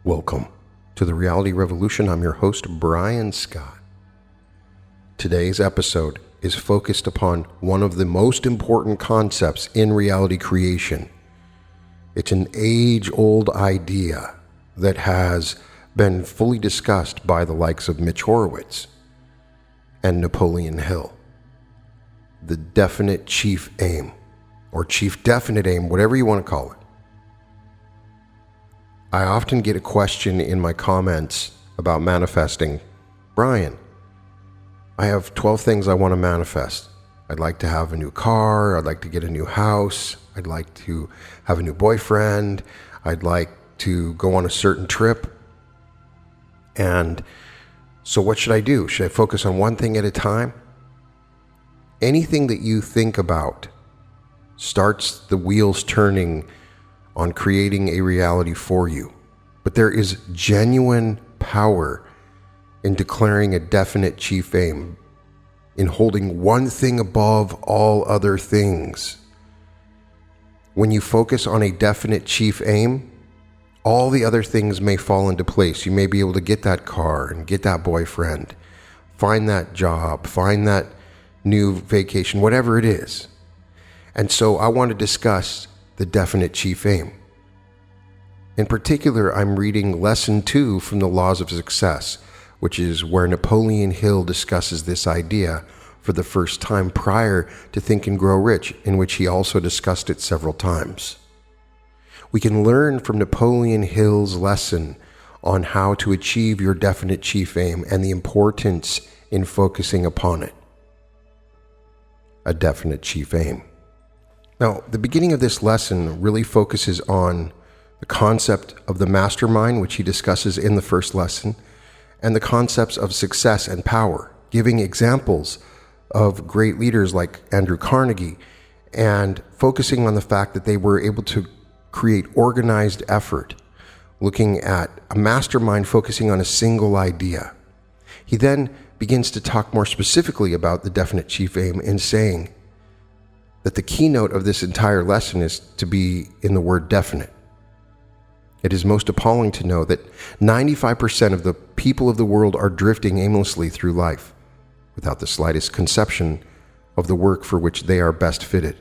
Welcome to the Reality Revolution. I'm your host, Brian Scott. Today's episode is focused upon one of the most important concepts in reality creation. It's an age-old idea that has been fully discussed by the likes of Mitch Horowitz and Napoleon Hill. The definite chief aim, or chief definite aim, whatever you want to call it. I often get a question in my comments about manifesting. Brian, I have 12 things I want to manifest. I'd like to have a new car. I'd like to get a new house. I'd like to have a new boyfriend. I'd like to go on a certain trip. And so what should I do? Should I focus on one thing at a time? Anything that you think about starts the wheels turning on creating a reality for you. But there is genuine power in declaring a definite chief aim, in holding one thing above all other things. When you focus on a definite chief aim, all the other things may fall into place. You may be able to get that car and get that boyfriend, find that job, find that new vacation, whatever it is. And so I want to discuss the definite chief aim. In particular, I'm reading Lesson 2 from the Laws of Success, which is where Napoleon Hill discusses this idea for the first time prior to Think and Grow Rich, in which he also discussed it several times. We can learn from Napoleon Hill's lesson on how to achieve your definite chief aim and the importance in focusing upon it. A definite chief aim. Now, the beginning of this lesson really focuses on the concept of the mastermind, which he discusses in the first lesson, and the concepts of success and power, giving examples of great leaders like Andrew Carnegie, and focusing on the fact that they were able to create organized effort, looking at a mastermind focusing on a single idea. He then begins to talk more specifically about the definite chief aim in saying that the keynote of this entire lesson is to be in the word definite. It is most appalling to know that 95% of the people of the world are drifting aimlessly through life without the slightest conception of the work for which they are best fitted,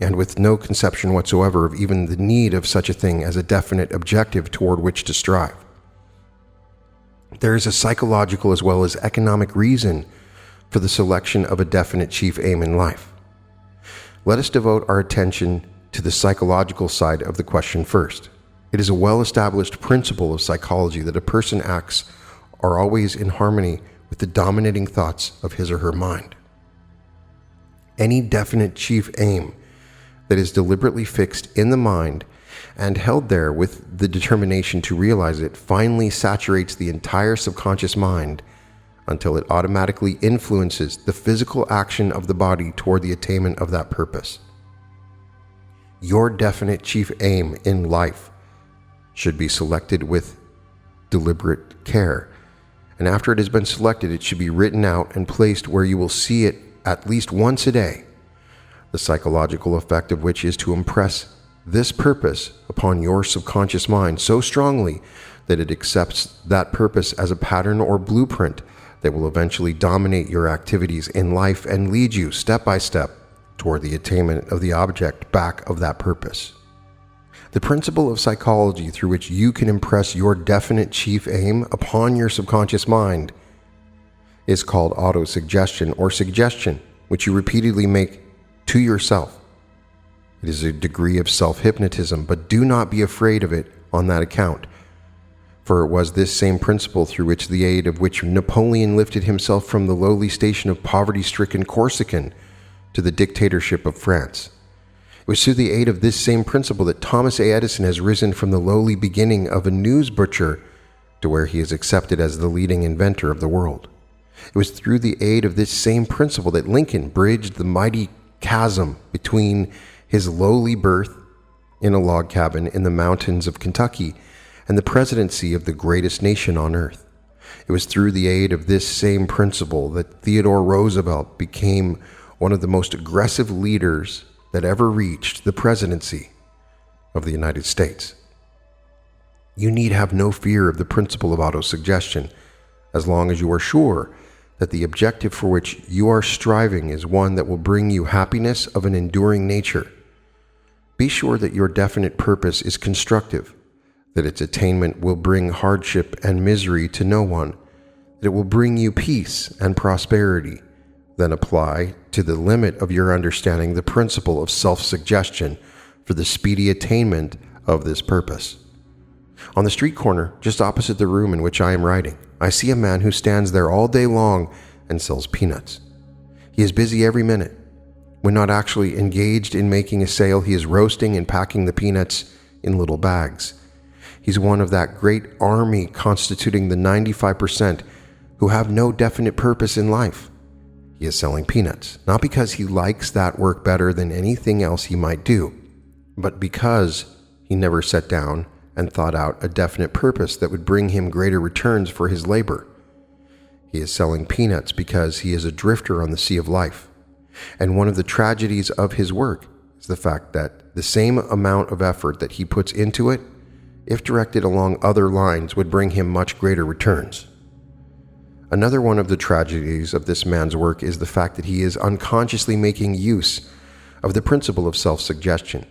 and with no conception whatsoever of even the need of such a thing as a definite objective toward which to strive. There is a psychological as well as economic reason for the selection of a definite chief aim in life. Let us devote our attention to the psychological side of the question first. It is a well-established principle of psychology that a person's acts are always in harmony with the dominating thoughts of his or her mind. Any definite chief aim that is deliberately fixed in the mind and held there with the determination to realize it finally saturates the entire subconscious mind until it automatically influences the physical action of the body toward the attainment of that purpose. Your definite chief aim in life should be selected with deliberate care. And after it has been selected, it should be written out and placed where you will see it at least once a day, the psychological effect of which is to impress this purpose upon your subconscious mind so strongly that it accepts that purpose as a pattern or blueprint that will eventually dominate your activities in life and lead you step by step toward the attainment of the object back of that purpose. The principle of psychology through which you can impress your definite chief aim upon your subconscious mind is called autosuggestion or suggestion, which you repeatedly make to yourself. It is a degree of self-hypnotism, but do not be afraid of it on that account. For it was this same principle through which the aid of which Napoleon lifted himself from the lowly station of poverty-stricken Corsican to the dictatorship of France. It was through the aid of this same principle that Thomas A. Edison has risen from the lowly beginning of a news butcher to where he is accepted as the leading inventor of the world. It was through the aid of this same principle that Lincoln bridged the mighty chasm between his lowly birth in a log cabin in the mountains of Kentucky and the presidency of the greatest nation on earth. It was through the aid of this same principle that Theodore Roosevelt became one of the most aggressive leaders that ever reached the presidency of the United States. You need have no fear of the principle of autosuggestion, as long as you are sure that the objective for which you are striving is one that will bring you happiness of an enduring nature. Be sure that your definite purpose is constructive, that its attainment will bring hardship and misery to no one, that it will bring you peace and prosperity. Then apply to the limit of your understanding the principle of self-suggestion for the speedy attainment of this purpose. On the street corner, just opposite the room in which I am writing, I see a man who stands there all day long and sells peanuts. He is busy every minute. When not actually engaged in making a sale, he is roasting and packing the peanuts in little bags. He's one of that great army constituting the 95% who have no definite purpose in life. He is selling peanuts, not because he likes that work better than anything else he might do, but because he never sat down and thought out a definite purpose that would bring him greater returns for his labor. He is selling peanuts because he is a drifter on the sea of life. And one of the tragedies of his work is the fact that the same amount of effort that he puts into it, if directed along other lines, would bring him much greater returns. Another one of the tragedies of this man's work is the fact that he is unconsciously making use of the principle of self-suggestion,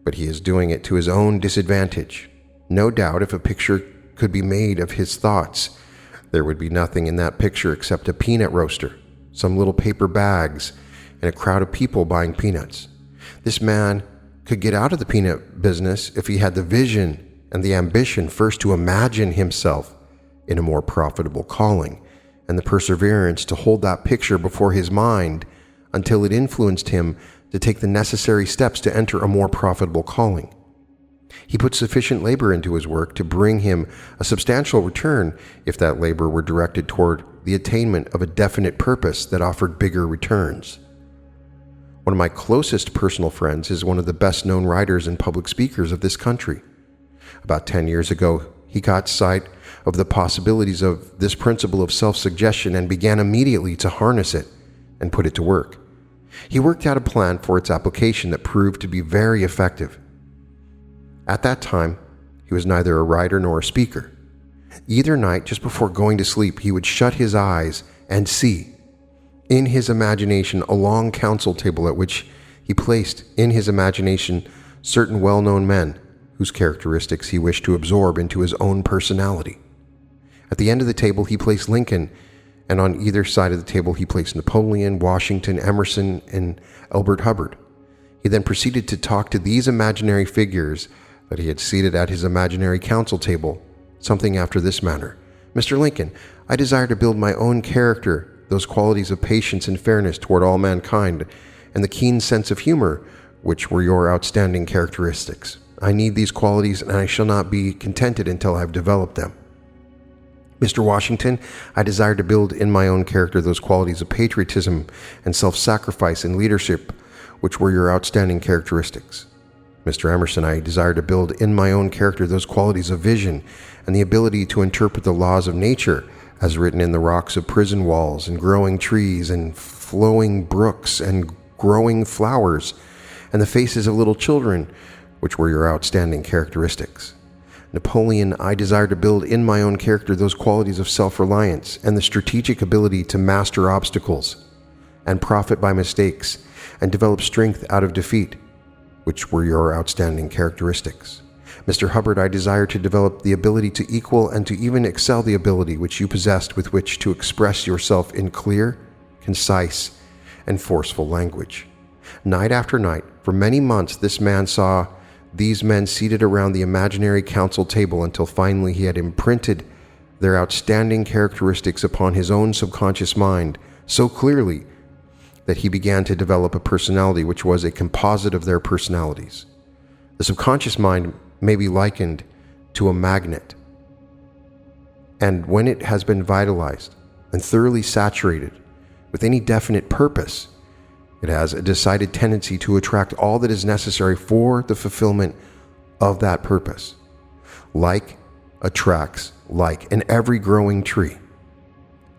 but he is doing it to his own disadvantage. No doubt if a picture could be made of his thoughts, there would be nothing in that picture except a peanut roaster, some little paper bags, and a crowd of people buying peanuts. This man could get out of the peanut business if he had the vision and the ambition first to imagine himself in a more profitable calling, and the perseverance to hold that picture before his mind until it influenced him to take the necessary steps to enter a more profitable calling. He put sufficient labor into his work to bring him a substantial return if that labor were directed toward the attainment of a definite purpose that offered bigger returns. One of my closest personal friends is one of the best-known writers and public speakers of this country. About 10 years ago, he caught sight of the possibilities of this principle of self-suggestion and began immediately to harness it and put it to work. He worked out a plan for its application that proved to be very effective. At that time, he was neither a writer nor a speaker. Either night, just before going to sleep, he would shut his eyes and see, in his imagination, a long council table at which he placed in his imagination certain well-known men whose characteristics he wished to absorb into his own personality. At the end of the table, he placed Lincoln, and on either side of the table, he placed Napoleon, Washington, Emerson, and Elbert Hubbard. He then proceeded to talk to these imaginary figures that he had seated at his imaginary council table, something after this manner. Mr. Lincoln, I desire to build my own character, those qualities of patience and fairness toward all mankind, and the keen sense of humor, which were your outstanding characteristics. I need these qualities, and I shall not be contented until I have developed them. Mr. Washington, I desire to build in my own character those qualities of patriotism and self-sacrifice and leadership, which were your outstanding characteristics. Mr. Emerson, I desire to build in my own character those qualities of vision and the ability to interpret the laws of nature as written in the rocks of prison walls and growing trees and flowing brooks and growing flowers and the faces of little children, which were your outstanding characteristics. Napoleon, I desire to build in my own character those qualities of self-reliance and the strategic ability to master obstacles and profit by mistakes and develop strength out of defeat, which were your outstanding characteristics. Mr. Hubbard, I desire to develop the ability to equal and to even excel the ability which you possessed with which to express yourself in clear, concise, and forceful language. Night after night, for many months, this man saw these men seated around the imaginary council table until finally he had imprinted their outstanding characteristics upon his own subconscious mind so clearly that he began to develop a personality which was a composite of their personalities. The subconscious mind may be likened to a magnet, and when it has been vitalized and thoroughly saturated with any definite purpose, it has a decided tendency to attract all that is necessary for the fulfillment of that purpose. Like attracts like in every growing tree.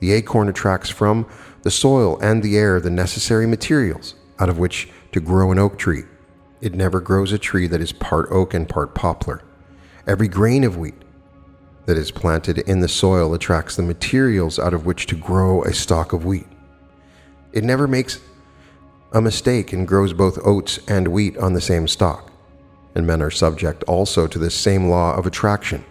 The acorn attracts from the soil and the air the necessary materials out of which to grow an oak tree. It never grows a tree that is part oak and part poplar. Every grain of wheat that is planted in the soil attracts the materials out of which to grow a stalk of wheat. It never makes a mistake and grows both oats and wheat on the same stalk. And men are subject also to this same law of attraction.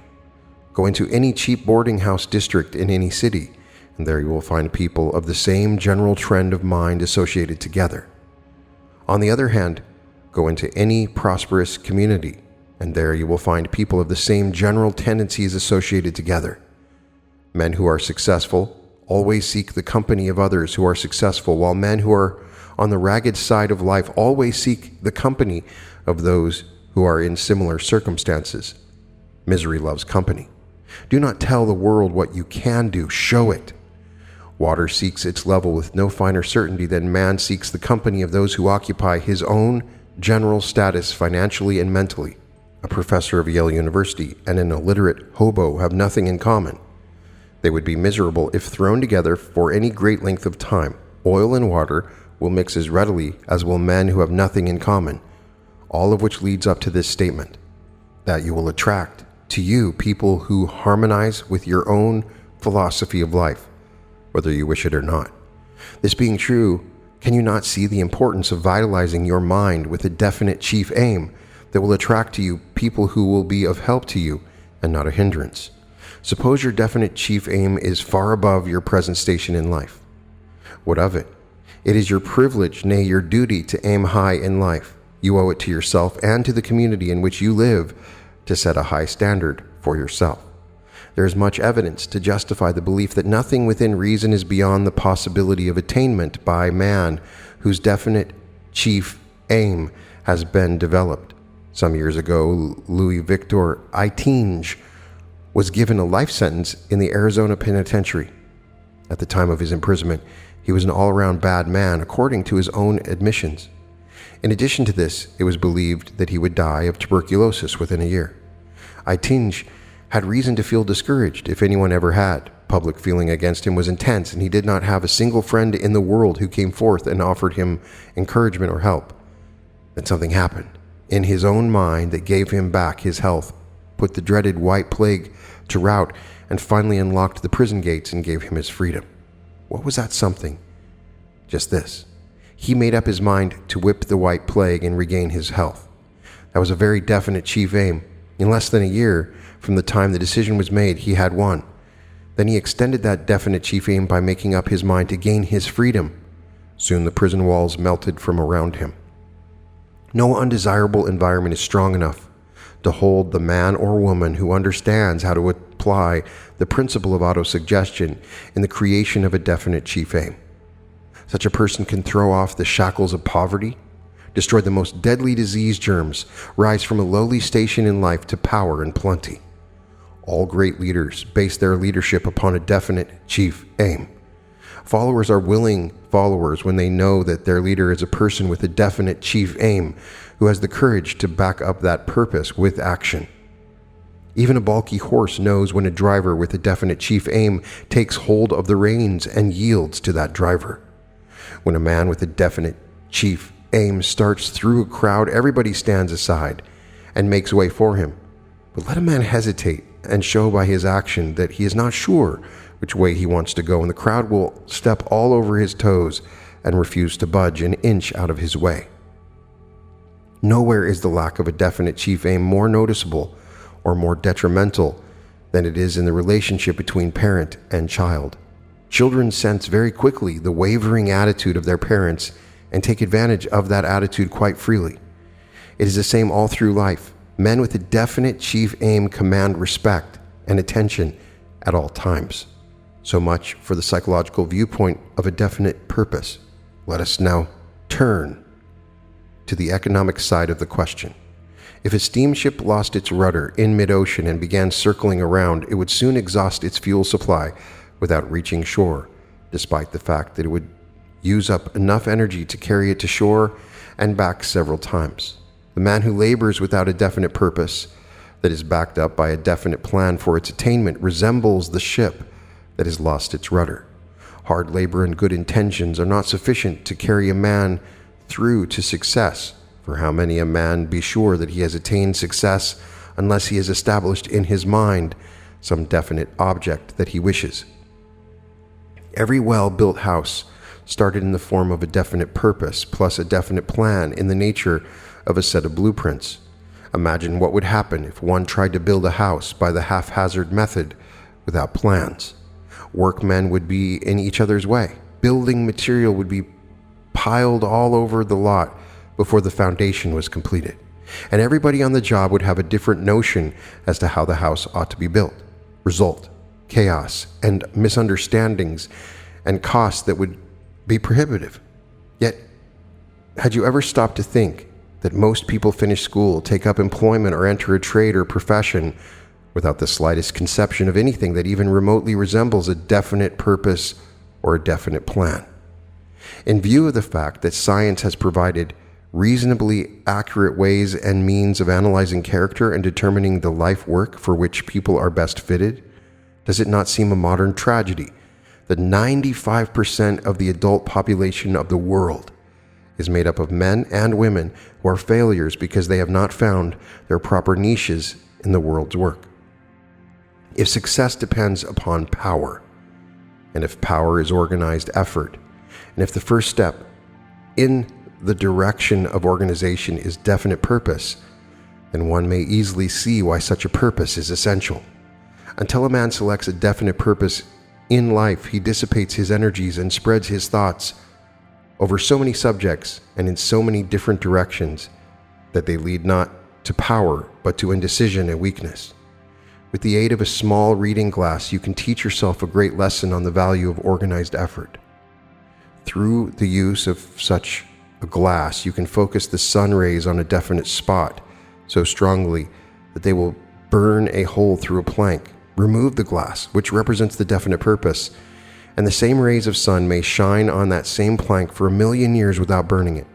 Go into any cheap boarding house district in any city, and there you will find people of the same general trend of mind associated together. On the other hand, go into any prosperous community, and there you will find people of the same general tendencies associated together. Men who are successful always seek the company of others who are successful, while men who are on the ragged side of life always seek the company of those who are in similar circumstances. Misery loves company. Do not tell the world what you can do, show it. Water seeks its level with no finer certainty than man seeks the company of those who occupy his own general status financially and mentally. A professor of Yale University and an illiterate hobo have nothing in common. They would be miserable if thrown together for any great length of time. Oil and water will mix as readily as will men who have nothing in common, all of which leads up to this statement, that you will attract to you people who harmonize with your own philosophy of life, whether you wish it or not. This being true, can you not see the importance of vitalizing your mind with a definite chief aim that will attract to you people who will be of help to you and not a hindrance? Suppose your definite chief aim is far above your present station in life. What of it? It is your privilege, nay, your duty to aim high in life. You owe it to yourself and to the community in which you live to set a high standard for yourself. There is much evidence to justify the belief that nothing within reason is beyond the possibility of attainment by man whose definite chief aim has been developed. Some years ago, Louis Victor Aitinge was given a life sentence in the Arizona penitentiary. At the time of his imprisonment, he was an all-around bad man, according to his own admissions. In addition to this, it was believed that he would die of tuberculosis within a year. Aitinge had reason to feel discouraged, if anyone ever had. Public feeling against him was intense, and he did not have a single friend in the world who came forth and offered him encouragement or help. Then something happened in his own mind that gave him back his health, put the dreaded white plague to rout, and finally unlocked the prison gates and gave him his freedom. What was that something? Just this. He made up his mind to whip the white plague and regain his health. That was a very definite chief aim. In less than a year from the time the decision was made, he had won. Then he extended that definite chief aim by making up his mind to gain his freedom. Soon the prison walls melted from around him. No undesirable environment is strong enough to hold the man or woman who understands how to apply the principle of autosuggestion in the creation of a definite chief aim. Such a person can throw off the shackles of poverty, destroy the most deadly disease germs, rise from a lowly station in life to power and plenty. All great leaders base their leadership upon a definite chief aim. Followers are willing followers when they know that their leader is a person with a definite chief aim who has the courage to back up that purpose with action. Even a balky horse knows when a driver with a definite chief aim takes hold of the reins and yields to that driver. When a man with a definite chief aim starts through a crowd, everybody stands aside and makes way for him. But let a man hesitate and show by his action that he is not sure which way he wants to go, and the crowd will step all over his toes and refuse to budge an inch out of his way. Nowhere is the lack of a definite chief aim more noticeable or more detrimental than it is in the relationship between parent and child. Children sense very quickly the wavering attitude of their parents and take advantage of that attitude quite freely. It is the same all through life. Men with a definite chief aim command respect and attention at all times. So much for the psychological viewpoint of a definite purpose. Let us now turn to the economic side of the question. If a steamship lost its rudder in mid-ocean and began circling around, it would soon exhaust its fuel supply without reaching shore, despite the fact that it would use up enough energy to carry it to shore and back several times. The man who labors without a definite purpose that is backed up by a definite plan for its attainment resembles the ship that has lost its rudder. Hard labor and good intentions are not sufficient to carry a man through to success. For how many a man be sure that he has attained success unless he has established in his mind some definite object that he wishes. Every well-built house started in the form of a definite purpose plus a definite plan in the nature of a set of blueprints. Imagine what would happen if one tried to build a house by the haphazard method without plans. Workmen would be in each other's way. Building material would be piled all over the lot before the foundation was completed. And everybody on the job would have a different notion as to how the house ought to be built. Result, chaos, and misunderstandings, and costs that would be prohibitive. Yet, had you ever stopped to think that most people finish school, take up employment, or enter a trade or profession without the slightest conception of anything that even remotely resembles a definite purpose or a definite plan? In view of the fact that science has provided reasonably accurate ways and means of analyzing character and determining the life work for which people are best fitted, does it not seem a modern tragedy that 95% of the adult population of the world is made up of men and women who are failures because they have not found their proper niches in the world's work? If success depends upon power, and if power is organized effort, and if the first step in the direction of organization is definite purpose, then one may easily see why such a purpose is essential. Until a man selects a definite purpose in life, he dissipates his energies and spreads his thoughts over so many subjects and in so many different directions that they lead not to power but to indecision and weakness. With the aid of a small reading glass, you can teach yourself a great lesson on the value of organized effort. Through the use of such a glass, you can focus the sun rays on a definite spot so strongly that they will burn a hole through a plank. Remove the glass, which represents the definite purpose, and the same rays of sun may shine on that same plank for 1,000,000 years without burning it.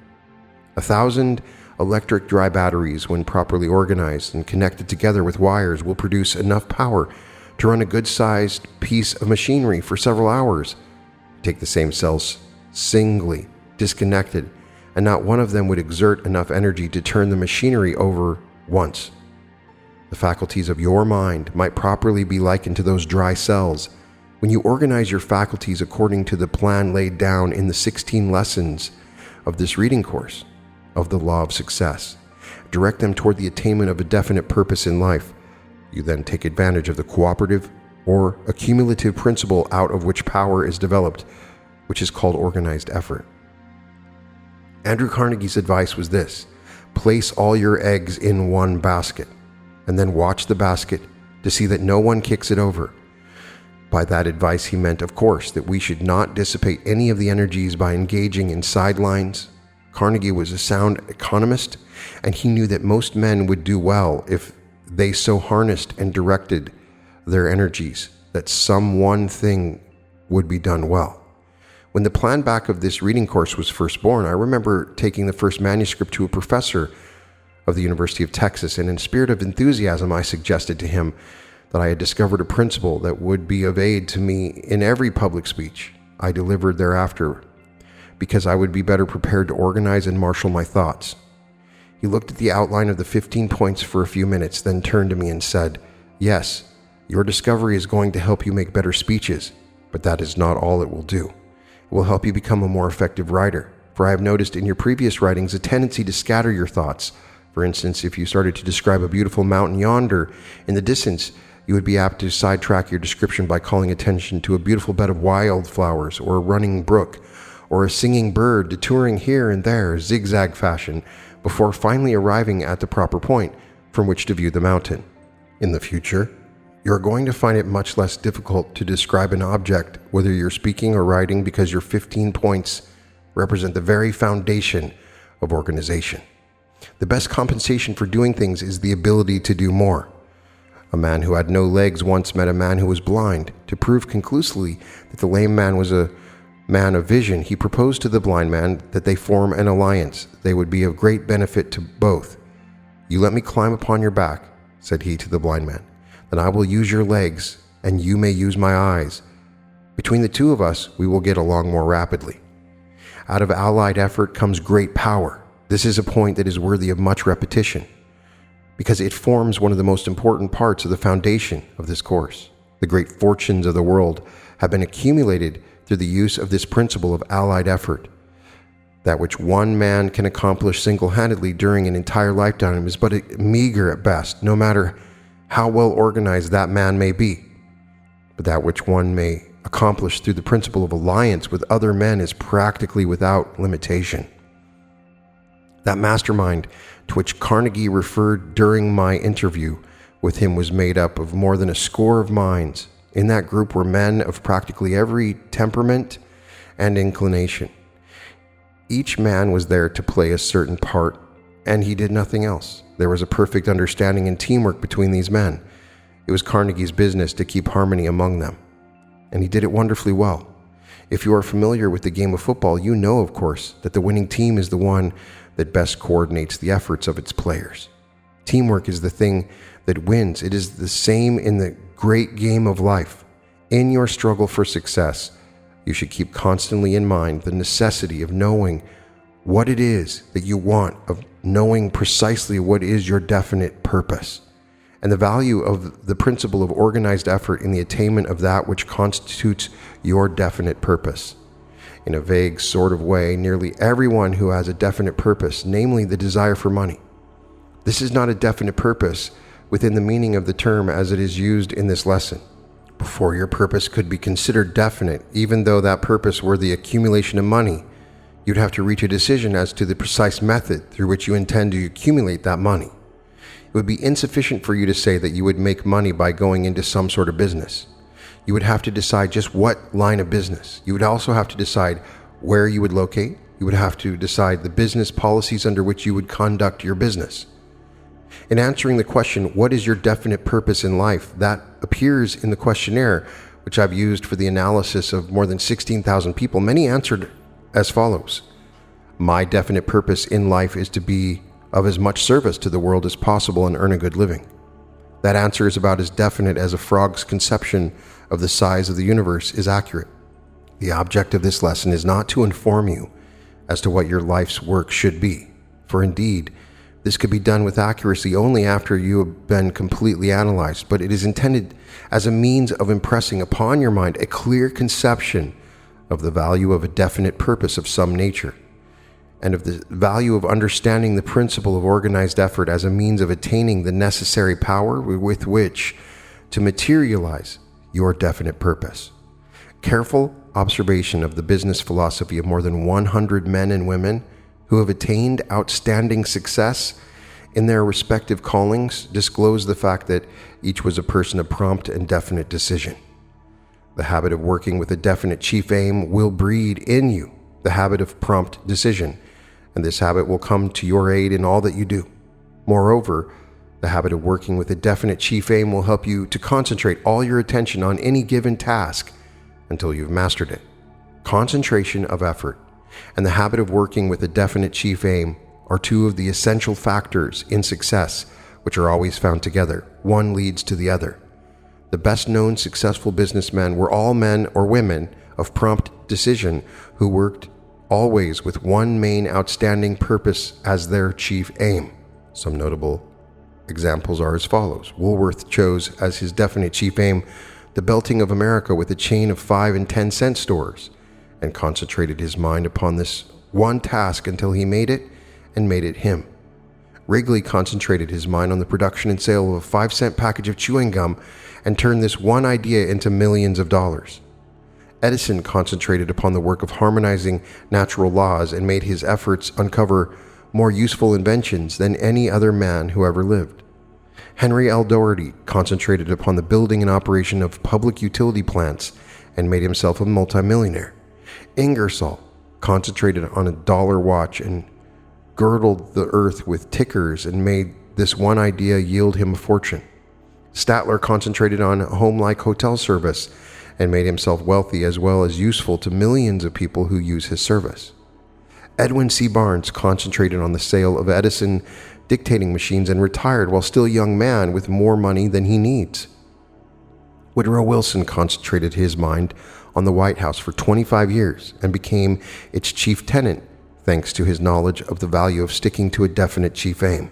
1,000 electric dry batteries, when properly organized and connected together with wires, will produce enough power to run a good-sized piece of machinery for several hours. Take the same cells singly, disconnected, and not one of them would exert enough energy to turn the machinery over once. The faculties of your mind might properly be likened to those dry cells. When you organize your faculties according to the plan laid down in the 16 lessons of this reading course of the law of success, direct them toward the attainment of a definite purpose in life, you then take advantage of the cooperative or accumulative principle out of which power is developed, which is called organized effort. Andrew Carnegie's advice was this: place all your eggs in one basket, and then watch the basket to see that no one kicks it over. By that advice, he meant, of course, that we should not dissipate any of the energies by engaging in sidelines. Carnegie was a sound economist, and he knew that most men would do well if they so harnessed and directed their energies that some one thing would be done well. When the plan back of this reading course was first born, I remember taking the first manuscript to a professor of the University of Texas, and in spirit of enthusiasm, I suggested to him that I had discovered a principle that would be of aid to me in every public speech I delivered thereafter, because I would be better prepared to organize and marshal my thoughts. He looked at the outline of the 15 points for a few minutes, then turned to me and said, "Yes, your discovery is going to help you make better speeches, but that is not all it will do. It will help you become a more effective writer, for I have noticed in your previous writings a tendency to scatter your thoughts. For instance, if you started to describe a beautiful mountain yonder in the distance, you would be apt to sidetrack your description by calling attention to a beautiful bed of wildflowers, or a running brook, or a singing bird detouring here and there, zigzag fashion, before finally arriving at the proper point from which to view the mountain. In the future, you're going to find it much less difficult to describe an object, whether you're speaking or writing, because your 15 points represent the very foundation of organization. The best compensation for doing things is the ability to do more. A man who had no legs once met a man who was blind. To prove conclusively that the lame man was a man of vision, he proposed to the blind man that they form an alliance. They would be of great benefit to both. "You let me climb upon your back," said he to the blind man. "Then I will use your legs, and you may use my eyes. Between the two of us, we will get along more rapidly." Out of allied effort comes great power. This is a point that is worthy of much repetition. because it forms one of the most important parts of the foundation of this course. The great fortunes of the world have been accumulated through the use of this principle of allied effort. That which one man can accomplish single-handedly during an entire lifetime is but meager at best, no matter how well organized that man may be. But that which one may accomplish through the principle of alliance with other men is practically without limitation. That mastermind to which Carnegie referred during my interview with him was made up of more than a score of minds. In that group were men of practically every temperament and inclination. Each man was there to play a certain part, and he did nothing else. There was a perfect understanding and teamwork between these men. It was Carnegie's business to keep harmony among them, and he did it wonderfully well. If you are familiar with the game of football, you know, of course, that the winning team is the one that best coordinates the efforts of its players. Teamwork is the thing that wins. It is the same in the great game of life. In your struggle for success, you should keep constantly in mind the necessity of knowing what it is that you want, of knowing precisely what is your definite purpose, and the value of the principle of organized effort in the attainment of that which constitutes your definite purpose. In a vague sort of way, nearly everyone who has a definite purpose, namely the desire for money. This is not a definite purpose within the meaning of the term as it is used in this lesson. Before your purpose could be considered definite, even though that purpose were the accumulation of money, you'd have to reach a decision as to the precise method through which you intend to accumulate that money. It would be insufficient for you to say that you would make money by going into some sort of business. You would have to decide just what line of business. You would also have to decide where you would locate. You would have to decide the business policies under which you would conduct your business. In answering the question, what is your definite purpose in life, that appears in the questionnaire, which I've used for the analysis of more than 16,000 people, many answered as follows. My definite purpose in life is to be of as much service to the world as possible and earn a good living. That answer is about as definite as a frog's conception of the size of the universe is accurate. The object of this lesson is not to inform you as to what your life's work should be, for indeed, this could be done with accuracy only after you have been completely analyzed, but it is intended as a means of impressing upon your mind a clear conception of the value of a definite purpose of some nature, and of the value of understanding the principle of organized effort as a means of attaining the necessary power with which to materialize your definite purpose. Careful observation of the business philosophy of more than 100 men and women who have attained outstanding success in their respective callings disclose the fact that each was a person of prompt and definite decision. The habit of working with a definite chief aim will breed in you the habit of prompt decision, and this habit will come to your aid in all that you do. Moreover, the habit of working with a definite chief aim will help you to concentrate all your attention on any given task until you've mastered it. Concentration of effort and the habit of working with a definite chief aim are two of the essential factors in success which are always found together. One leads to the other. The best known successful businessmen were all men or women of prompt decision who worked always with one main outstanding purpose as their chief aim. Some notable examples are as follows. Woolworth chose as his definite chief aim the belting of America with a chain of 5 and 10 cent stores, and concentrated his mind upon this one task until he made it and made it him. Wrigley concentrated his mind on the production and sale of a 5-cent package of chewing gum and turned this one idea into millions of dollars. Edison concentrated upon the work of harmonizing natural laws and made his efforts uncover more useful inventions than any other man who ever lived. Henry L. Doherty concentrated upon the building and operation of public utility plants and made himself a multimillionaire. Ingersoll concentrated on a dollar watch and girdled the earth with tickers and made this one idea yield him a fortune. Statler concentrated on a home-like hotel service and made himself wealthy as well as useful to millions of people who use his service. Edwin C. Barnes concentrated on the sale of Edison dictating machines and retired while still a young man with more money than he needs. Woodrow Wilson concentrated his mind on the White House for 25 years and became its chief tenant thanks to his knowledge of the value of sticking to a definite chief aim.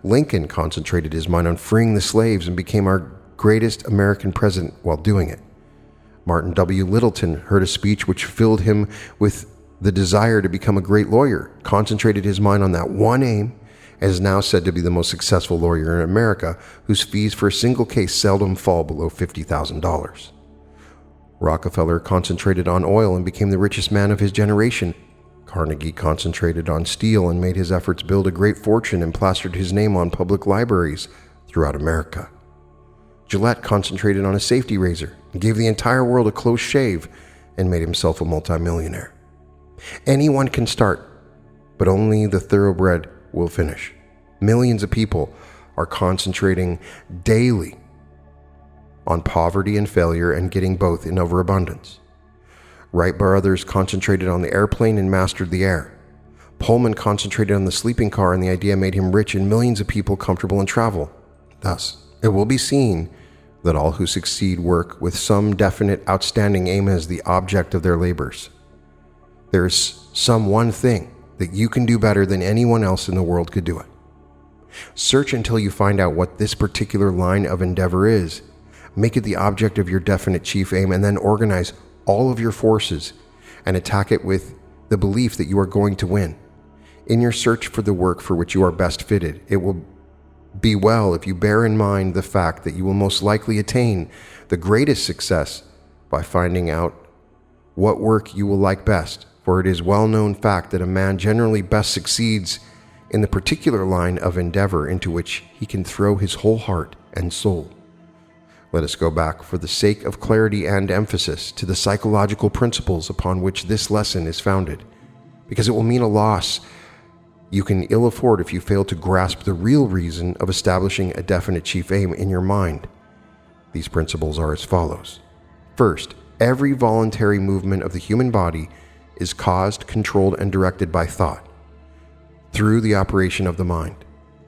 Lincoln concentrated his mind on freeing the slaves and became our greatest American president while doing it. Martin W. Littleton heard a speech which filled him with the desire to become a great lawyer, concentrated his mind on that one aim, and is now said to be the most successful lawyer in America, whose fees for a single case seldom fall below $50,000. Rockefeller concentrated on oil and became the richest man of his generation. Carnegie concentrated on steel and made his efforts build a great fortune and plastered his name on public libraries throughout America. Gillette concentrated on a safety razor and gave the entire world a close shave and made himself a multimillionaire. Anyone can start, but only the thoroughbred will finish. Millions of people are concentrating daily on poverty and failure and getting both in overabundance. Wright brothers concentrated on the airplane and mastered the air. Pullman concentrated on the sleeping car, and the idea made him rich and millions of people comfortable in travel. Thus, it will be seen that all who succeed work with some definite, outstanding aim as the object of their labors. There's some one thing that you can do better than anyone else in the world could do it. Search until you find out what this particular line of endeavor is. Make it the object of your definite chief aim, and then organize all of your forces and attack it with the belief that you are going to win. In your search for the work for which you are best fitted, it will be well if you bear in mind the fact that you will most likely attain the greatest success by finding out what work you will like best, for it is well-known fact that a man generally best succeeds in the particular line of endeavor into which he can throw his whole heart and soul. Let us go back, for the sake of clarity and emphasis, to the psychological principles upon which this lesson is founded, because it will mean a loss you can ill afford if you fail to grasp the real reason of establishing a definite chief aim in your mind. These principles are as follows. First, every voluntary movement of the human body is caused, controlled, and directed by thought, through the operation of the mind.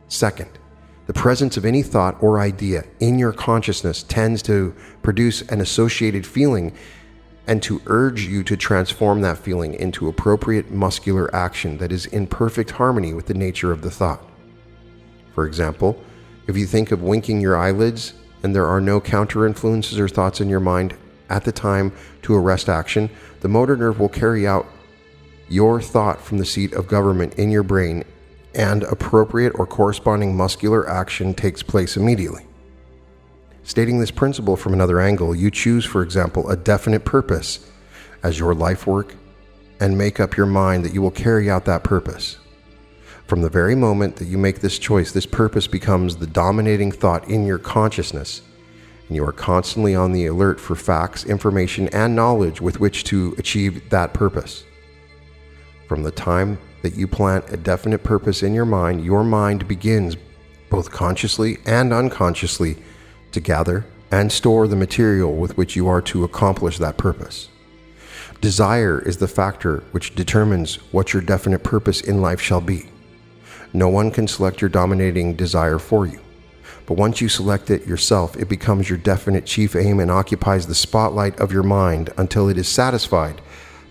Second, the presence of any thought or idea in your consciousness tends to produce an associated feeling and to urge you to transform that feeling into appropriate muscular action that is in perfect harmony with the nature of the thought. For example, if you think of winking your eyelids and there are no counter-influences or thoughts in your mind at the time to arrest action, the motor nerve will carry out your thought from the seat of government in your brain, and appropriate or corresponding muscular action takes place immediately. Stating this principle from another angle, you choose, for example, a definite purpose as your life work and make up your mind that you will carry out that purpose. From the very moment that you make this choice, this purpose becomes the dominating thought in your consciousness, and you are constantly on the alert for facts, information, and knowledge with which to achieve that purpose. From the time that you plant a definite purpose in your mind begins, both consciously and unconsciously, to gather and store the material with which you are to accomplish that purpose. Desire is the factor which determines what your definite purpose in life shall be. No one can select your dominating desire for you, but once you select it yourself, it becomes your definite chief aim and occupies the spotlight of your mind until it is satisfied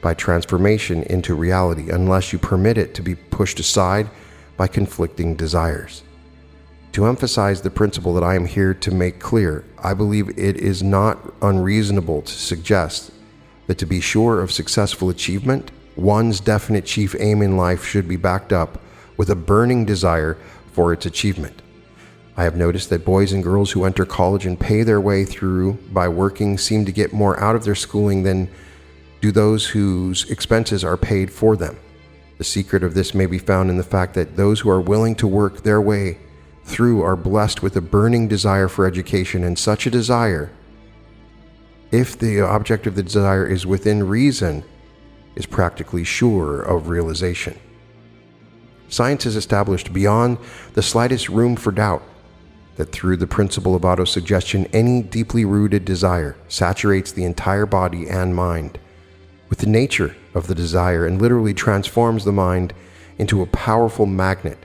by transformation into reality, unless you permit it to be pushed aside by conflicting desires. To emphasize the principle that I am here to make clear, I believe it is not unreasonable to suggest that to be sure of successful achievement, one's definite chief aim in life should be backed up with a burning desire for its achievement. I have noticed that boys and girls who enter college and pay their way through by working seem to get more out of their schooling than do those whose expenses are paid for them. The secret of this may be found in the fact that those who are willing to work their way through are blessed with a burning desire for education, and such a desire, if the object of the desire is within reason, is practically sure of realization. Science has established beyond the slightest room for doubt that through the principle of autosuggestion, any deeply rooted desire saturates the entire body and mind with the nature of the desire and literally transforms the mind into a powerful magnet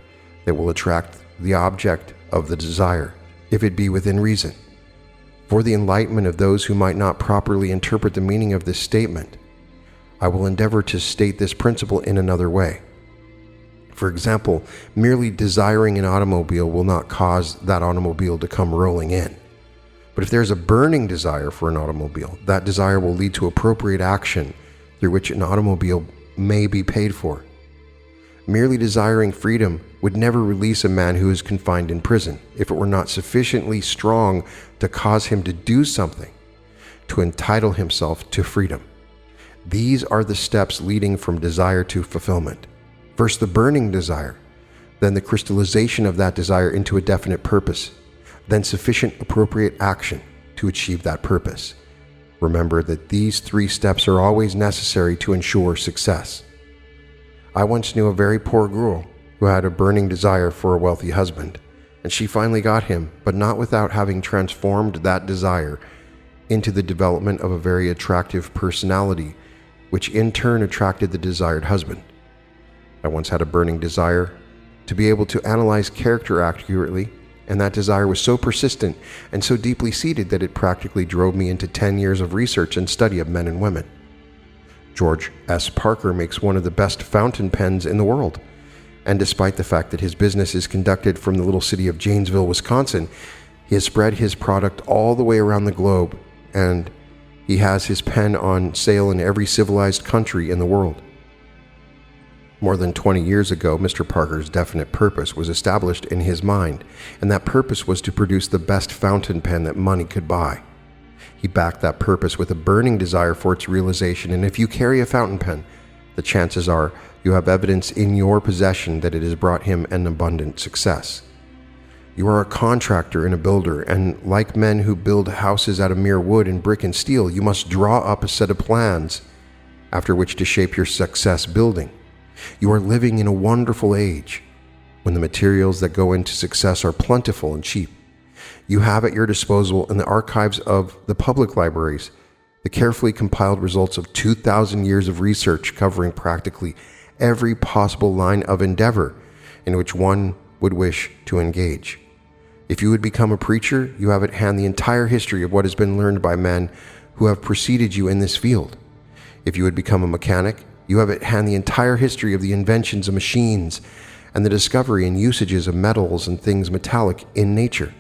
that will attract the object of the desire, if it be within reason. For the enlightenment of those who might not properly interpret the meaning of this statement, I will endeavor to state this principle in another way. For example, merely desiring an automobile will not cause that automobile to come rolling in. But if there's a burning desire for an automobile, that desire will lead to appropriate action through which an automobile may be paid for. Merely desiring freedom would never release a man who is confined in prison if it were not sufficiently strong to cause him to do something, to entitle himself to freedom. These are the steps leading from desire to fulfillment. First, the burning desire, then the crystallization of that desire into a definite purpose, then sufficient appropriate action to achieve that purpose. Remember that these 3 steps are always necessary to ensure success. I once knew a very poor girl who had a burning desire for a wealthy husband, and she finally got him, but not without having transformed that desire into the development of a very attractive personality, which in turn attracted the desired husband. I once had a burning desire to be able to analyze character accurately, and that desire was so persistent and so deeply seated that it practically drove me into 10 years of research and study of men and women. George S. Parker makes one of the best fountain pens in the world, and despite the fact that his business is conducted from the little city of Janesville, Wisconsin, he has spread his product all the way around the globe, and he has his pen on sale in every civilized country in the world. More than 20 years ago, Mr. Parker's definite purpose was established in his mind, and that purpose was to produce the best fountain pen that money could buy. He backed that purpose with a burning desire for its realization, and if you carry a fountain pen, the chances are you have evidence in your possession that it has brought him an abundant success. You are a contractor and a builder, and like men who build houses out of mere wood and brick and steel, you must draw up a set of plans after which to shape your success building. You are living in a wonderful age when the materials that go into success are plentiful and cheap. You have at your disposal in the archives of the public libraries the carefully compiled results of 2,000 years of research covering practically every possible line of endeavor in which one would wish to engage. If you would become a preacher, you have at hand the entire history of what has been learned by men who have preceded you in this field. If you would become a mechanic, you have at hand the entire history of the inventions of machines and the discovery and usages of metals and things metallic in nature.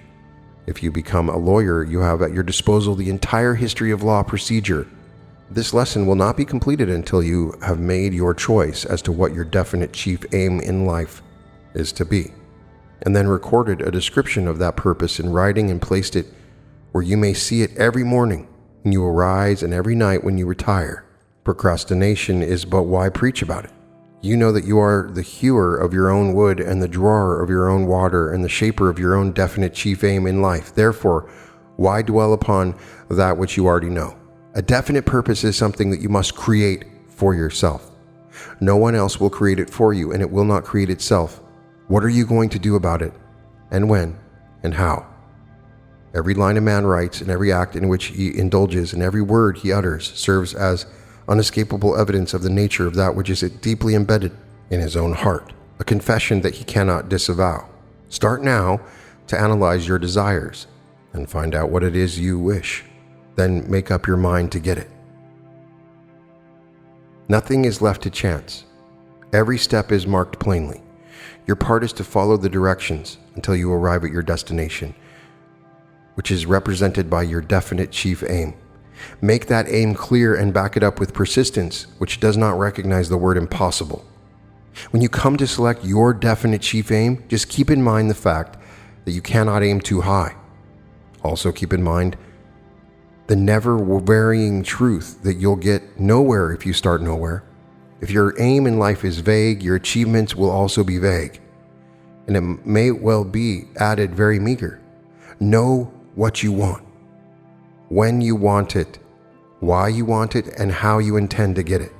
If you become a lawyer, you have at your disposal the entire history of law procedure. This lesson will not be completed until you have made your choice as to what your definite chief aim in life is to be, and then recorded a description of that purpose in writing and placed it where you may see it every morning when you arise and every night when you retire. Procrastination is but why preach about it. You know that you are the hewer of your own wood and the drawer of your own water and the shaper of your own definite chief aim in life. Therefore, why dwell upon that which you already know? A definite purpose is something that you must create for yourself. No one else will create it for you, and it will not create itself. What are you going to do about it? And when? And how? Every line a man writes, and every act in which he indulges, and every word he utters serves as unescapable evidence of the nature of that which is deeply embedded in his own heart, a confession that he cannot disavow. Start now to analyze your desires and find out what it is you wish. Then make up your mind to get it. Nothing is left to chance. Every step is marked plainly. Your part is to follow the directions until you arrive at your destination, which is represented by your definite chief aim. Make that aim clear and back it up with persistence, which does not recognize the word impossible. When you come to select your definite chief aim, just keep in mind the fact that you cannot aim too high. Also keep in mind the never-varying truth that you'll get nowhere if you start nowhere. If your aim in life is vague, your achievements will also be vague. And it may well be added very meager. Know what you want, when you want it, why you want it, and how you intend to get it.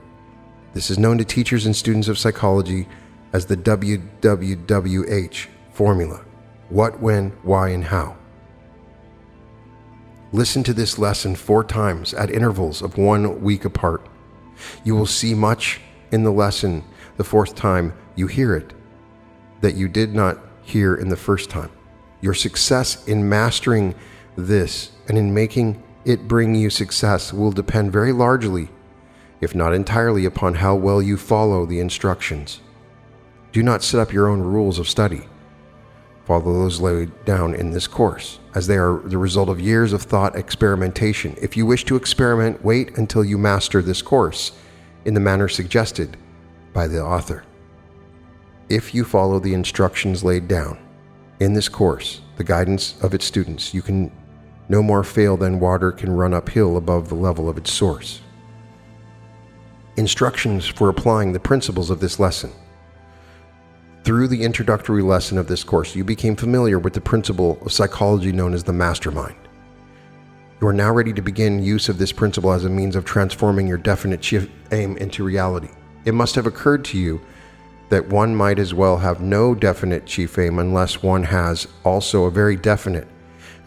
This is known to teachers and students of psychology as the WWH formula: what, when, why, and how. Listen to this lesson 4 times at intervals of 1 week apart. You will see much in the lesson the 4th time you hear it that you did not hear in the first time. Your success in mastering this and in making it bring you success will depend very largely, if not entirely, upon how well you follow the instructions. Do not set up your own rules of study. Follow those laid down in this course, as they are the result of years of thought experimentation. If you wish to experiment, wait until you master this course in the manner suggested by the author. If you follow the instructions laid down in this course, the guidance of its students, you can no more fail than water can run uphill above the level of its source. Instructions for applying the principles of this lesson. Through the introductory lesson of this course, you became familiar with the principle of psychology known as the mastermind. You are now ready to begin use of this principle as a means of transforming your definite chief aim into reality. It must have occurred to you that one might as well have no definite chief aim unless one has also a very definite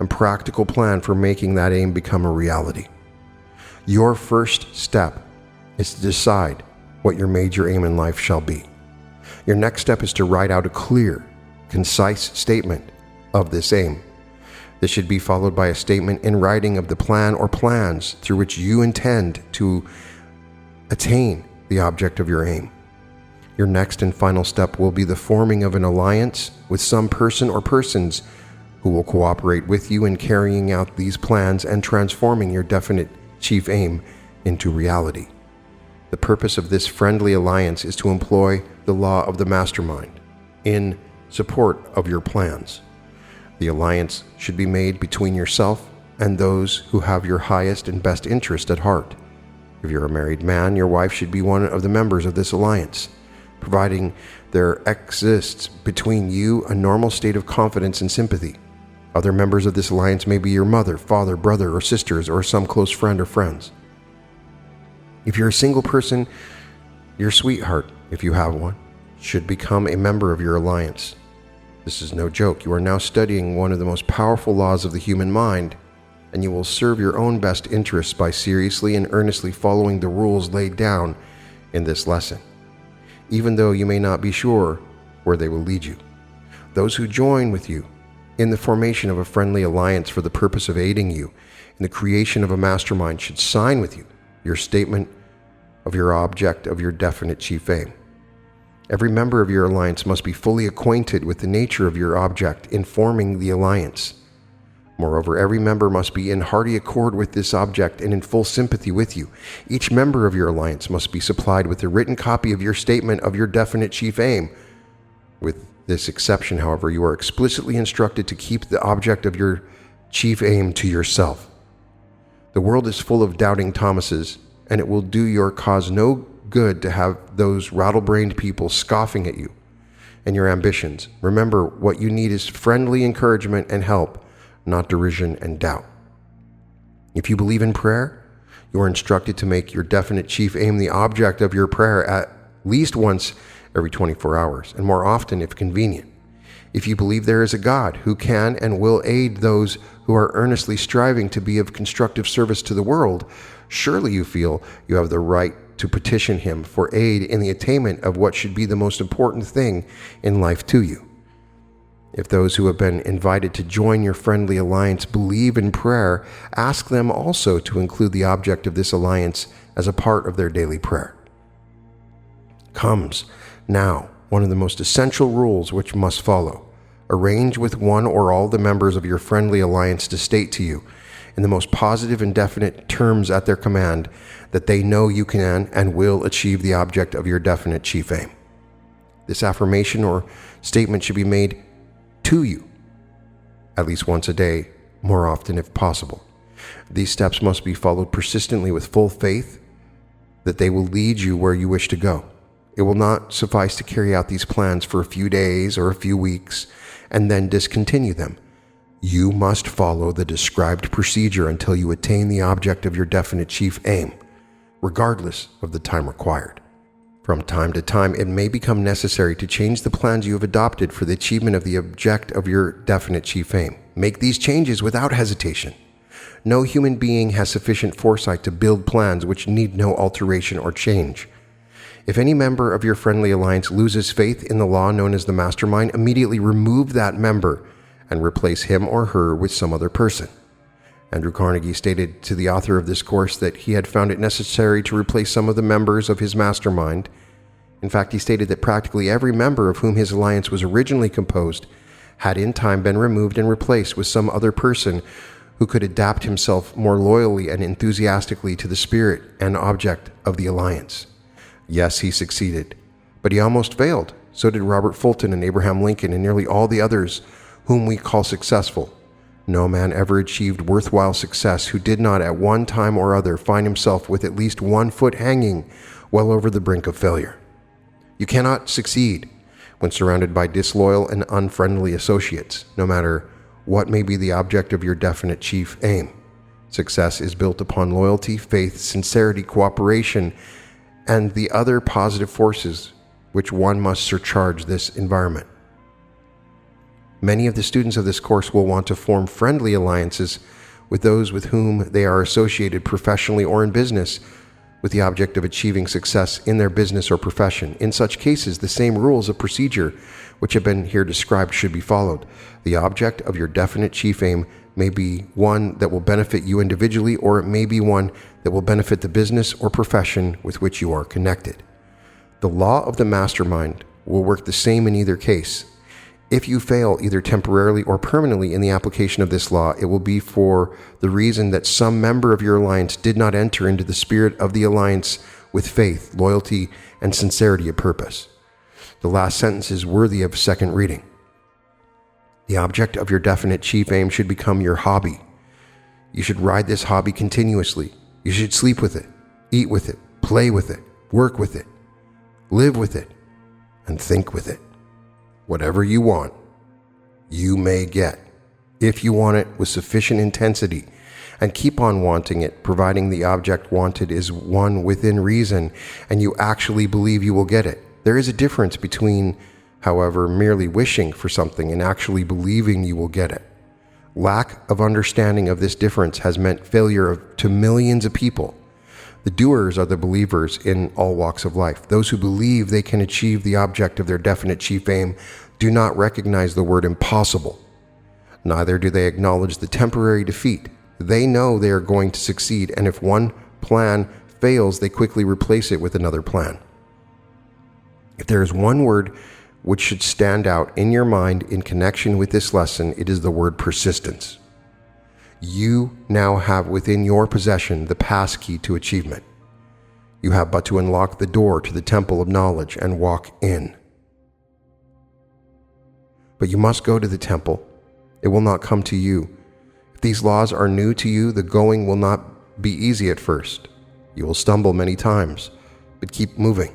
and practical plan for making that aim become a reality. Your first step is to decide what your major aim in life shall be. Your next step is to write out a clear, concise statement of this aim. This should be followed by a statement in writing of the plan or plans through which you intend to attain the object of your aim. Your next and final step will be the forming of an alliance with some person or persons who will cooperate with you in carrying out these plans and transforming your definite chief aim into reality. The purpose of this friendly alliance is to employ the law of the mastermind in support of your plans. The alliance should be made between yourself and those who have your highest and best interest at heart. If you're a married man, your wife should be one of the members of this alliance, providing there exists between you a normal state of confidence and sympathy. Other members of this alliance may be your mother, father, brother, or sisters, or some close friend or friends. If you're a single person, your sweetheart, if you have one, should become a member of your alliance. This is no joke. You are now studying one of the most powerful laws of the human mind, and you will serve your own best interests by seriously and earnestly following the rules laid down in this lesson, even though you may not be sure where they will lead you. Those who join with you in the formation of a friendly alliance for the purpose of aiding you in the creation of a mastermind should sign with you your statement of your object of your definite chief aim. Every member of your alliance must be fully acquainted with the nature of your object in forming the alliance. Moreover, every member must be in hearty accord with this object and in full sympathy with you. Each member of your alliance must be supplied with a written copy of your statement of your definite chief aim. With this exception, however, you are explicitly instructed to keep the object of your chief aim to yourself. The world is full of doubting Thomases, and it will do your cause no good to have those rattle-brained people scoffing at you and your ambitions. Remember, what you need is friendly encouragement and help, not derision and doubt. If you believe in prayer, you are instructed to make your definite chief aim the object of your prayer at least once every 24 hours, and more often if convenient. If you believe there is a God who can and will aid those who are earnestly striving to be of constructive service to the world, surely you feel you have the right to petition him for aid in the attainment of what should be the most important thing in life to you. If those who have been invited to join your friendly alliance believe in prayer, ask them also to include the object of this alliance as a part of their daily prayer. Comes now one of the most essential rules which must follow. Arrange with one or all the members of your friendly alliance to state to you, in the most positive and definite terms at their command, that they know you can and will achieve the object of your definite chief aim. This affirmation or statement should be made to you at least once a day, more often if possible. These steps must be followed persistently with full faith that they will lead you where you wish to go. It will not suffice to carry out these plans for a few days or a few weeks and then discontinue them. You must follow the described procedure until you attain the object of your definite chief aim, regardless of the time required. From time to time, it may become necessary to change the plans you have adopted for the achievement of the object of your definite chief aim. Make these changes without hesitation. No human being has sufficient foresight to build plans which need no alteration or change. If any member of your friendly alliance loses faith in the law known as the mastermind, immediately remove that member and replace him or her with some other person. Andrew Carnegie stated to the author of this course that he had found it necessary to replace some of the members of his mastermind In fact, he stated that practically every member of whom his alliance was originally composed had in time been removed and replaced with some other person who could adapt himself more loyally and enthusiastically to the spirit and object of the alliance. Yes, he succeeded, but he almost failed. So did Robert Fulton and Abraham Lincoln and nearly all the others whom we call successful. No man ever achieved worthwhile success who did not at one time or other find himself with at least one foot hanging well over the brink of failure. You cannot succeed when surrounded by disloyal and unfriendly associates, no matter what may be the object of your definite chief aim. Success is built upon loyalty, faith, sincerity, cooperation, and the other positive forces which one must surcharge this environment. Many of the students of this course will want to form friendly alliances with those with whom they are associated professionally or in business, with the object of achieving success in their business or profession. In such cases, the same rules of procedure which have been here described should be followed. The object of your definite chief aim may be one that will benefit you individually, or it may be one that will benefit the business or profession with which you are connected. The law of the mastermind will work the same in either case. If you fail either temporarily or permanently in the application of this law, it will be for the reason that some member of your alliance did not enter into the spirit of the alliance with faith, loyalty, and sincerity of purpose. The last sentence is worthy of second reading. The object of your definite chief aim should become your hobby. You should ride this hobby continuously. You should sleep with it, eat with it, play with it, work with it, live with it, and think with it. Whatever you want, you may get, if you want it with sufficient intensity, and keep on wanting it, providing the object wanted is one within reason, and you actually believe you will get it. There is a difference between, however, merely wishing for something and actually believing you will get it. Lack of understanding of this difference has meant failure to millions of people. The doers are the believers in all walks of life. Those who believe they can achieve the object of their definite chief aim do not recognize the word impossible. Neither do they acknowledge the temporary defeat. They know they are going to succeed, and if one plan fails, they quickly replace it with another plan. If there is one word which should stand out in your mind in connection with this lesson, it is the word persistence. You now have within your possession the passkey to achievement. You have but to unlock the door to the temple of knowledge and walk in. But you must go to the temple. It will not come to you. If these laws are new to you, the going will not be easy at first. You will stumble many times, but keep moving.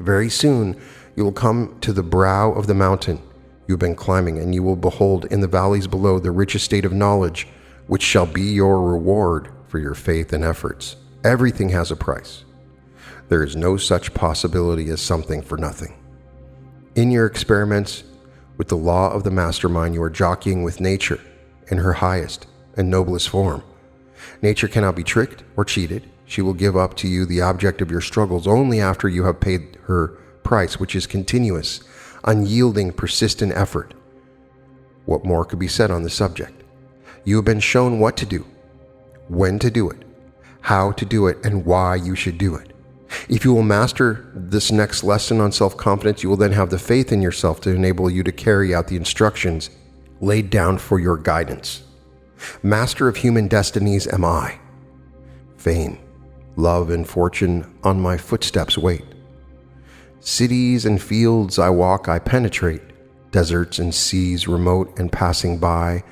Very soon, you will come to the brow of the mountain you have been climbing, and you will behold in the valleys below the rich estate of knowledge, which shall be your reward for your faith and efforts. Everything has a price. There is no such possibility as something for nothing. In your experiments with the law of the mastermind, you are jockeying with nature in her highest and noblest form. Nature cannot be tricked or cheated. She will give up to you the object of your struggles only after you have paid her price, which is continuous, unyielding, persistent effort. What more could be said on the subject? You have been shown what to do, when to do it, how to do it, and why you should do it. If you will master this next lesson on self-confidence, you will then have the faith in yourself to enable you to carry out the instructions laid down for your guidance. Master of human destinies am I. Fame, love, and fortune on my footsteps wait. Cities and fields I walk, I penetrate. Deserts and seas remote and passing by,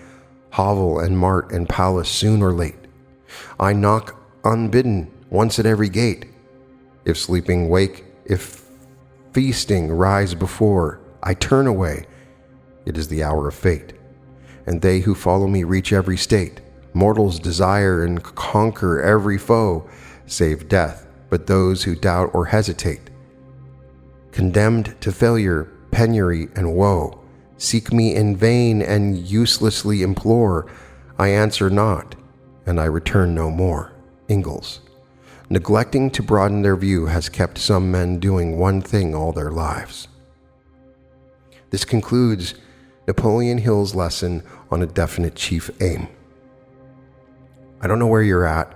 hovel and mart and palace soon or late. I knock unbidden once at every gate. If sleeping wake, if feasting rise before, I turn away. It is the hour of fate. And they who follow me reach every state. Mortals desire and conquer every foe, save death, but those who doubt or hesitate. Condemned to failure, penury, and woe, seek me in vain and uselessly implore. I answer not, and I return no more. Ingalls. Neglecting to broaden their view has kept some men doing one thing all their lives. This concludes Napoleon Hill's lesson on a definite chief aim. I don't know where you're at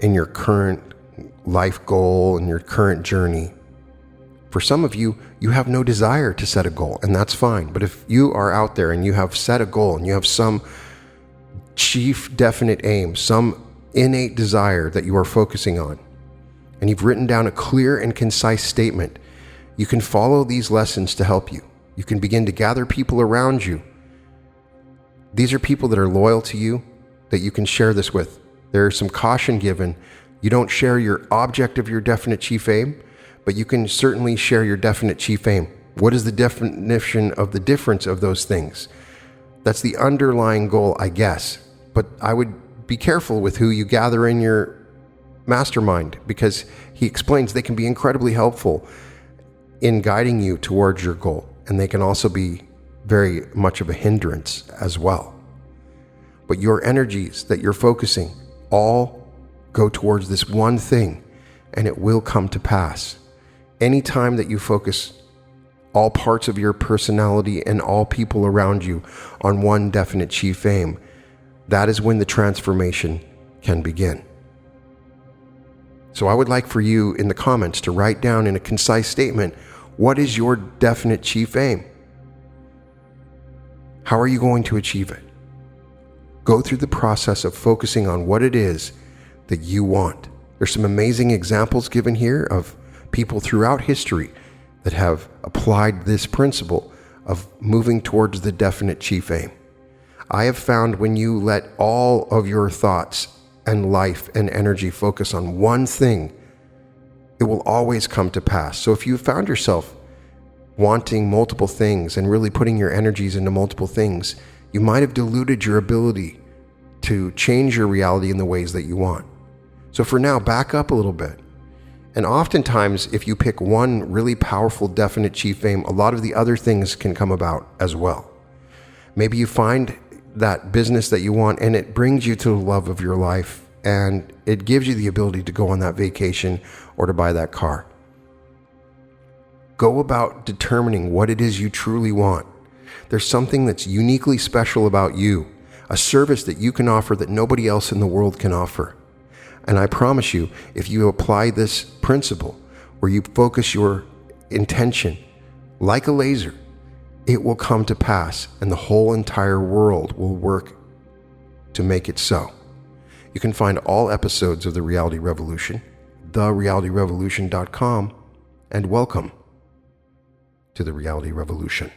in your current life goal and your current journey, For some of you, you have no desire to set a goal, and that's fine. But if you are out there and you have set a goal and you have some chief definite aim, some innate desire that you are focusing on, and you've written down a clear and concise statement, you can follow these lessons to help you. You can begin to gather people around you. These are people that are loyal to you, that you can share this with. There's some caution given. You don't share your object of your definite chief aim, but you can certainly share your definite chief aim. What is the definition of the difference of those things? That's the underlying goal, I guess. But I would be careful with who you gather in your mastermind, because he explains they can be incredibly helpful in guiding you towards your goal. And they can also be very much of a hindrance as well. But your energies that you're focusing all go towards this one thing, and it will come to pass. Anytime that you focus all parts of your personality and all people around you on one definite chief aim, that is when the transformation can begin. So I would like for you in the comments to write down in a concise statement, what is your definite chief aim? How are you going to achieve it? Go through the process of focusing on what it is that you want. There's some amazing examples given here of people throughout history that have applied this principle of moving towards the definite chief aim. I have found when you let all of your thoughts and life and energy focus on one thing, it will always come to pass. So if you found yourself wanting multiple things and really putting your energies into multiple things, you might have diluted your ability to change your reality in the ways that you want. So for now, back up a little bit. And oftentimes, if you pick one really powerful, definite chief aim, a lot of the other things can come about as well. Maybe you find that business that you want and it brings you to the love of your life, and it gives you the ability to go on that vacation or to buy that car. Go about determining what it is you truly want. There's something that's uniquely special about you, a service that you can offer that nobody else in the world can offer. And I promise you, if you apply this principle where you focus your intention like a laser, it will come to pass and the whole entire world will work to make it so. You can find all episodes of The Reality Revolution, therealityrevolution.com, and welcome to The Reality Revolution.